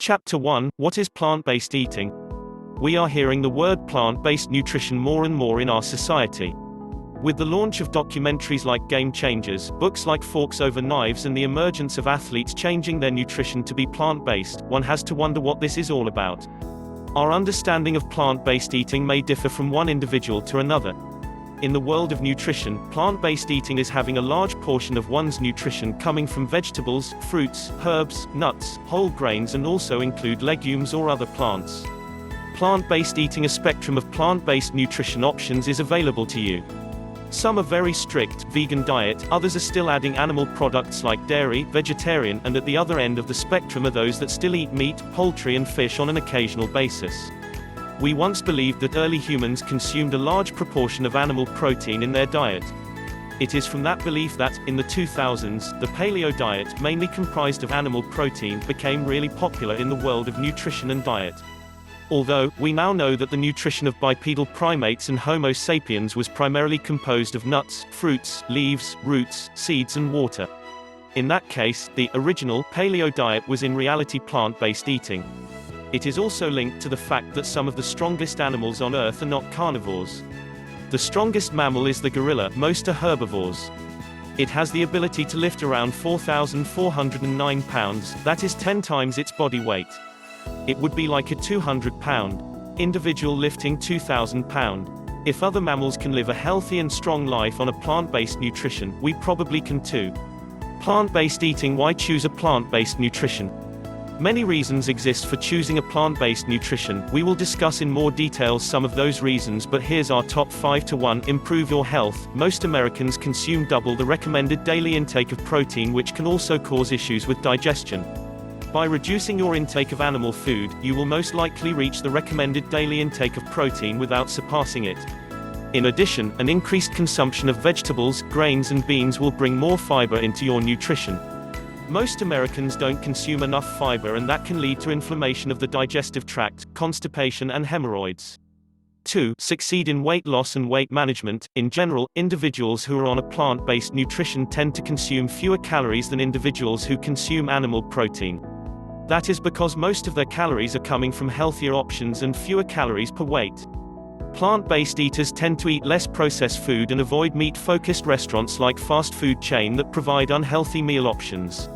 Chapter 1: What is plant-based eating? We are hearing the word plant-based nutrition more and more in our society. With the launch of documentaries like Game Changers, books like Forks Over Knives, and the emergence of athletes changing their nutrition to be plant-based, one has to wonder what this is all about. Our understanding of plant-based eating may differ from one individual to another. In the world of nutrition, plant-based eating is having a large portion of one's nutrition coming from vegetables, fruits, herbs, nuts, whole grains, and also include legumes or other plants. Plant-based eating: a spectrum of plant-based nutrition options is available to you. Some are very strict vegan diet, others are still adding animal products like dairy, vegetarian, and at the other end of the spectrum are those that still eat meat, poultry, and fish on an occasional basis. We once believed that early humans consumed a large proportion of animal protein in their diet. It is from that belief that, in the 2000s, the paleo diet, mainly comprised of animal protein, became really popular in the world of nutrition and diet. Although, we now know that the nutrition of bipedal primates and Homo sapiens was primarily composed of nuts, fruits, leaves, roots, seeds, and water. In that case, the original paleo diet was in reality plant-based eating. It is also linked to the fact that some of the strongest animals on Earth are not carnivores. The strongest mammal is the gorilla, most are herbivores. It has the ability to lift around 4,409 pounds, that is 10 times its body weight. It would be like a 200-pound individual lifting 2,000 pounds. If other mammals can live a healthy and strong life on a plant-based nutrition, we probably can too. Plant-based eating: why choose a plant-based nutrition? Many reasons exist for choosing a plant-based nutrition. We will discuss in more detail some of those reasons, but here's our top 5 to 1. Improve your health. Most Americans consume double the recommended daily intake of protein, which can also cause issues with digestion. By reducing your intake of animal food, you will most likely reach the recommended daily intake of protein without surpassing it. In addition, an increased consumption of vegetables, grains, and beans will bring more fiber into your nutrition. Most Americans don't consume enough fiber, and that can lead to inflammation of the digestive tract, constipation, and hemorrhoids. 2. Succeed in weight loss and weight management. In general, individuals who are on a plant-based nutrition tend to consume fewer calories than individuals who consume animal protein. That is because most of their calories are coming from healthier options and fewer calories per weight. Plant-based eaters tend to eat less processed food and avoid meat-focused restaurants like fast food chains that provide unhealthy meal options.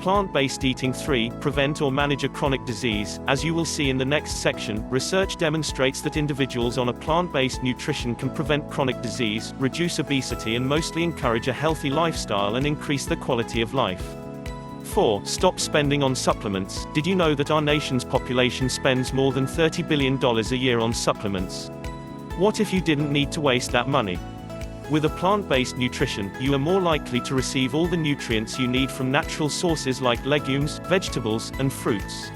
Plant-based eating. 3. Prevent or manage a chronic disease. As you will see in the next section, research demonstrates that individuals on a plant-based nutrition can prevent chronic disease, reduce obesity, and mostly encourage a healthy lifestyle and increase the quality of life. 4. Stop spending on supplements. Did you know that our nation's population spends more than $30 billion a year on supplements? What if you didn't need to waste that money? With a plant-based nutrition, you are more likely to receive all the nutrients you need from natural sources like legumes, vegetables, and fruits.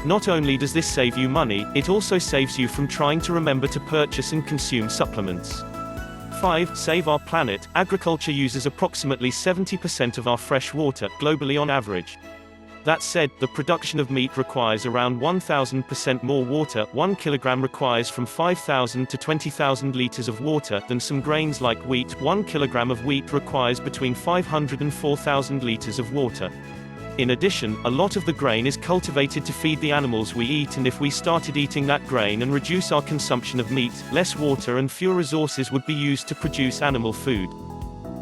Not only does this save you money, it also saves you from trying to remember to purchase and consume supplements. 5. Save our planet. Agriculture uses approximately 70% of our fresh water, globally on average. That said, the production of meat requires around 1,000% more water. 1 kilogram requires from 5,000 to 20,000 liters of water than some grains like wheat. 1 kilogram of wheat requires between 500 and 4,000 liters of water. In addition, a lot of the grain is cultivated to feed the animals we eat, and if we started eating that grain and reduce our consumption of meat, less water and fewer resources would be used to produce animal food.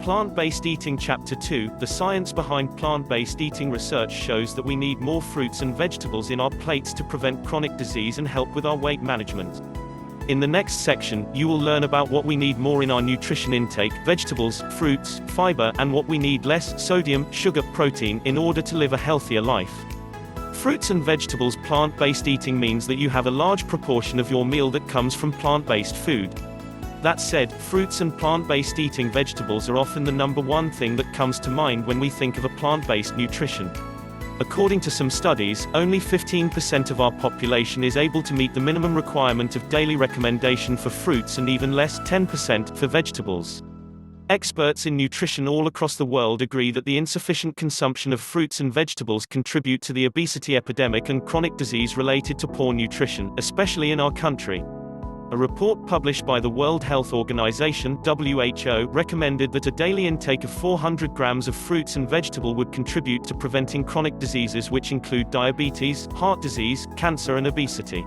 Plant-based eating. Chapter 2: The science behind plant-based eating. Research shows that we need more fruits and vegetables in our plates to prevent chronic disease and help with our weight management. In the next section, you will learn about what we need more in our nutrition intake: vegetables, fruits, fiber, and what we need less: sodium, sugar, protein, in order to live a healthier life. Fruits and vegetables. Plant-based eating means that you have a large proportion of your meal that comes from plant-based food. That said, fruits and plant-based eating. Vegetables are often the number one thing that comes to mind when we think of a plant-based nutrition. According to some studies, only 15% of our population is able to meet the minimum requirement of daily recommendation for fruits, and even less, 10%, for vegetables. Experts in nutrition all across the world agree that the insufficient consumption of fruits and vegetables contribute to the obesity epidemic and chronic disease related to poor nutrition, especially in our country. A report published by the World Health Organization (WHO) recommended that a daily intake of 400 grams of fruits and vegetable would contribute to preventing chronic diseases which include diabetes, heart disease, cancer and obesity.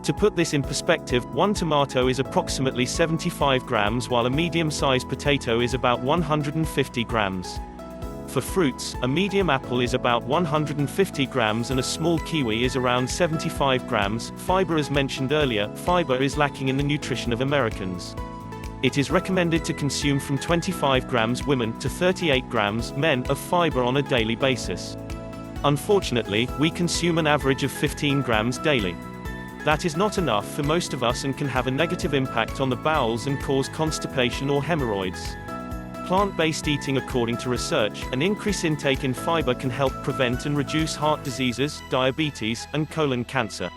To put this in perspective, one tomato is approximately 75 grams while a medium-sized potato is about 150 grams. For fruits, a medium apple is about 150 grams and a small kiwi is around 75 grams. Fiber. As mentioned earlier, fiber is lacking in the nutrition of Americans. It is recommended to consume from 25 grams women to 38 grams men of fiber on a daily basis. Unfortunately, we consume an average of 15 grams daily. That is not enough for most of us and can have a negative impact on the bowels and cause constipation or hemorrhoids. Plant-based eating. According to research, an increased intake in fiber can help prevent and reduce heart diseases, diabetes, and colon cancer.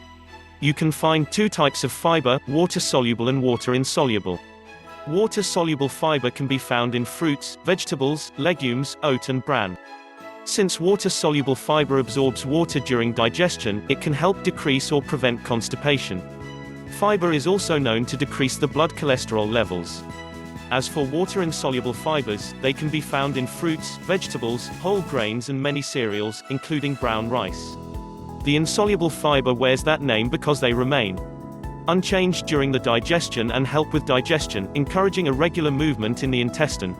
You can find two types of fiber, water-soluble and water-insoluble. Water-soluble fiber can be found in fruits, vegetables, legumes, oat and bran. Since water-soluble fiber absorbs water during digestion, it can help decrease or prevent constipation. Fiber is also known to decrease the blood cholesterol levels. As for water-insoluble fibers, they can be found in fruits, vegetables, whole grains and many cereals, including brown rice. The insoluble fiber wears that name because they remain unchanged during the digestion and help with digestion, encouraging a regular movement in the intestine.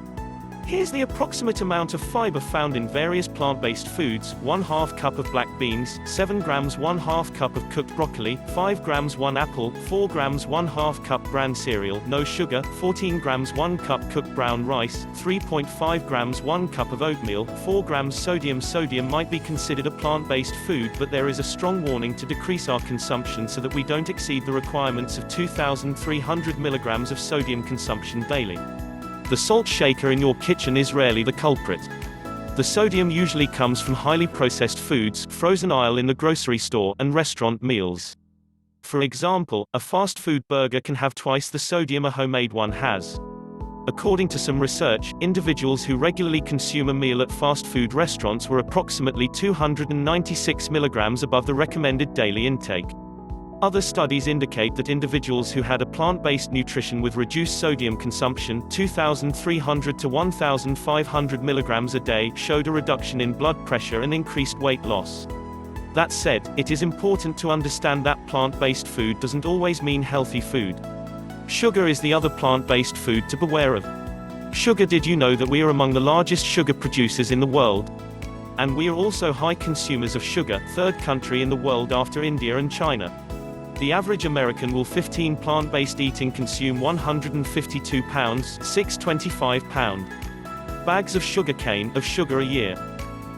Here's the approximate amount of fiber found in various plant-based foods: 1/2 cup of black beans, 7 grams 1/2 cup of cooked broccoli, 5 grams 1 apple, 4 grams 1/2 cup bran cereal, no sugar, 14 grams 1 cup cooked brown rice, 3.5 grams 1 cup of oatmeal, 4 grams sodium. Sodium might be considered a plant-based food, but there is a strong warning to decrease our consumption so that we don't exceed the requirements of 2,300 milligrams of sodium consumption daily. The salt shaker in your kitchen is rarely the culprit. The sodium usually comes from highly processed foods, frozen aisle in the grocery store, and restaurant meals. For example, a fast food burger can have twice the sodium a homemade one has. According to some research, individuals who regularly consume a meal at fast food restaurants were approximately 296 milligrams above the recommended daily intake. Other studies indicate that individuals who had a plant-based nutrition with reduced sodium consumption, 2,300 to 1,500 milligrams a day, showed a reduction in blood pressure and increased weight loss. That said, it is important to understand that plant-based food doesn't always mean healthy food. Sugar is the other plant-based food to beware of. Sugar. Did you know that we are among the largest sugar producers in the world? And we are also high consumers of sugar, third country in the world after India and China. The average American will 15 plant-based eating consume 152 pounds, 625 pound bags of sugarcane of sugar a year.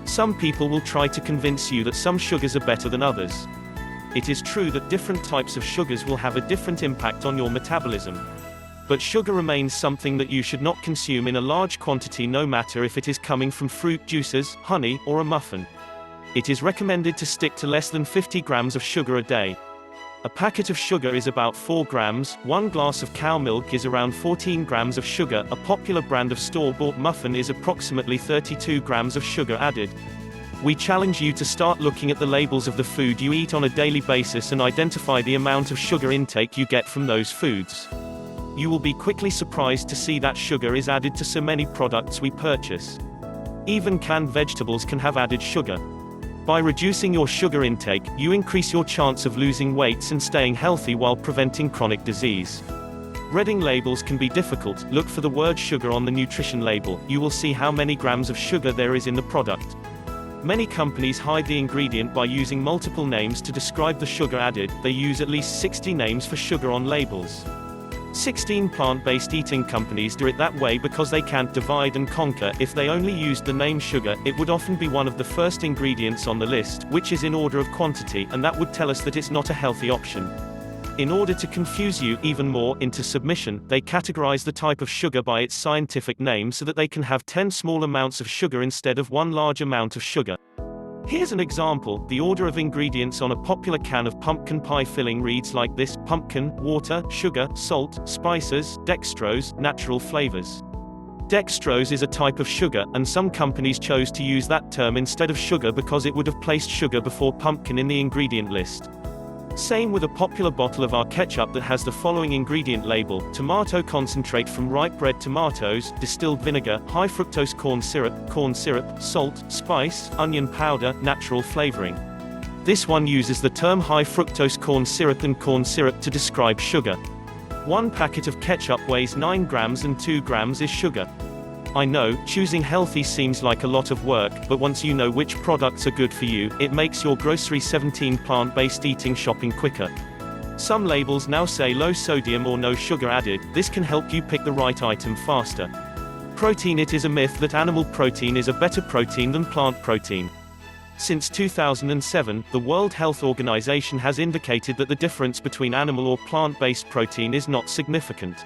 Some people will try to convince you that some sugars are better than others. It is true that different types of sugars will have a different impact on your metabolism. But sugar remains something that you should not consume in a large quantity, no matter if it is coming from fruit juices, honey, or a muffin. It is recommended to stick to less than 50 grams of sugar a day. A packet of sugar is about 4 grams, 1 glass of cow milk is around 14 grams of sugar, a popular brand of store-bought muffin is approximately 32 grams of sugar added. We challenge you to start looking at the labels of the food you eat on a daily basis and identify the amount of sugar intake you get from those foods. You will be quickly surprised to see that sugar is added to so many products we purchase. Even canned vegetables can have added sugar. By reducing your sugar intake, you increase your chance of losing weight and staying healthy while preventing chronic disease. Reading labels can be difficult. Look for the word sugar on the nutrition label. You will see how many grams of sugar there is in the product. Many companies hide the ingredient by using multiple names to describe the sugar added. They use at least 60 names for sugar on labels. 16 plant-based eating companies do it that way because they can't divide and conquer. If they only used the name sugar, it would often be one of the first ingredients on the list, which is in order of quantity, and that would tell us that it's not a healthy option. In order to confuse you even more into submission, they categorize the type of sugar by its scientific name so that they can have 10 small amounts of sugar instead of one large amount of sugar. Here's an example. The order of ingredients on a popular can of pumpkin pie filling reads like this: pumpkin, water, sugar, salt, spices, dextrose, natural flavors. Dextrose is a type of sugar, and some companies chose to use that term instead of sugar because it would have placed sugar before pumpkin in the ingredient list. Same with a popular bottle of our ketchup that has the following ingredient label: tomato concentrate from ripe red tomatoes, distilled vinegar, high fructose corn syrup, salt, spice, onion powder, natural flavoring. This one uses the term high fructose corn syrup and corn syrup to describe sugar. One packet of ketchup weighs 9 grams and 2 grams is sugar. I know, choosing healthy seems like a lot of work, but once you know which products are good for you, it makes your grocery 17 plant-based eating shopping quicker. Some labels now say low sodium or no sugar added. This can help you pick the right item faster. Protein: it is a myth that animal protein is a better protein than plant protein. Since 2007, the World Health Organization has indicated that the difference between animal or plant-based protein is not significant.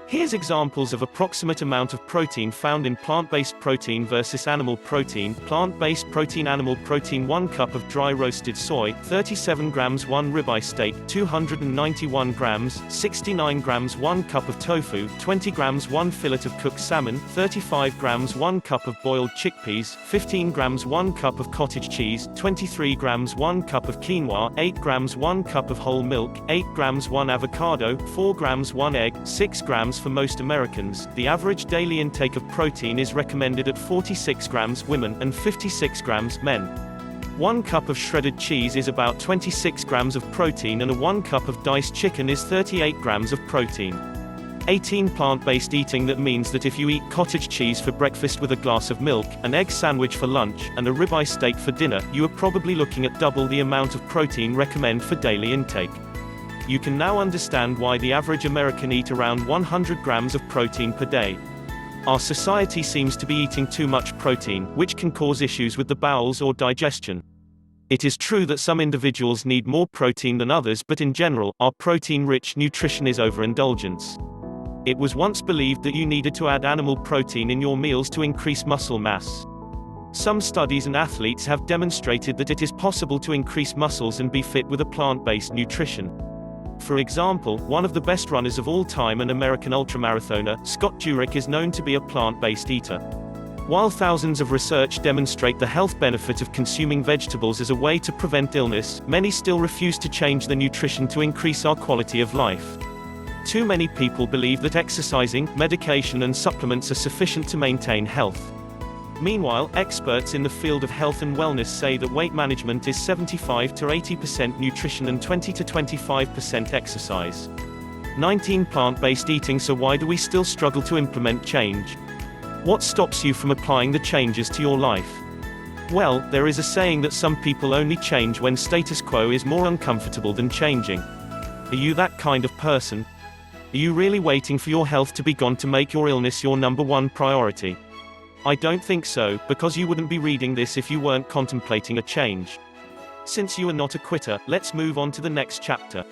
Here's examples of approximate amount of protein found in plant-based protein versus animal protein. Plant-based protein: animal protein 1 cup of dry roasted soy, 37 grams 1 ribeye steak, 291 grams, 69 grams 1 cup of tofu, 20 grams 1 fillet of cooked salmon, 35 grams 1 cup of boiled chickpeas, 15 grams 1 cup of cottage cheese, 23 grams 1 cup of quinoa, 8 grams 1 cup of whole milk, 8 grams 1 avocado, 4 grams 1 egg, 6 grams for most Americans. The average daily intake of protein is recommended at 46 grams women and 56 grams men. 1 cup of shredded cheese is about 26 grams of protein, and a 1 cup of diced chicken is 38 grams of protein. 18 plant-based eating: that means that if you eat cottage cheese for breakfast with a glass of milk, an egg sandwich for lunch, and a ribeye steak for dinner, you are probably looking at double the amount of protein recommended for daily intake. You can now understand why the average American eat around 100 grams of protein per day. Our society seems to be eating too much protein, which can cause issues with the bowels or digestion. It is true that some individuals need more protein than others, but in general, our protein-rich nutrition is overindulgence. It was once believed that you needed to add animal protein in your meals to increase muscle mass. Some studies and athletes have demonstrated that it is possible to increase muscles and be fit with a plant-based nutrition. For example, one of the best runners of all time, an American ultramarathoner, Scott Jurek, is known to be a plant-based eater. While thousands of research demonstrate the health benefit of consuming vegetables as a way to prevent illness, many still refuse to change their nutrition to increase our quality of life. Too many people believe that exercising, medication, and supplements are sufficient to maintain health. Meanwhile, experts in the field of health and wellness say that weight management is 75 to 80% nutrition and 20 to 25% exercise. 19 plant-based eating. So why do we still struggle to implement change? What stops you from applying the changes to your life? Well, there is a saying that some people only change when status quo is more uncomfortable than changing. Are you that kind of person? Are you really waiting for your health to be gone to make your illness your number one priority? I don't think so, because you wouldn't be reading this if you weren't contemplating a change. Since you are not a quitter, let's move on to the next chapter.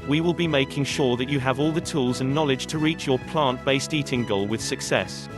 We will be making sure that you have all the tools and knowledge to reach your plant-based eating goal with success.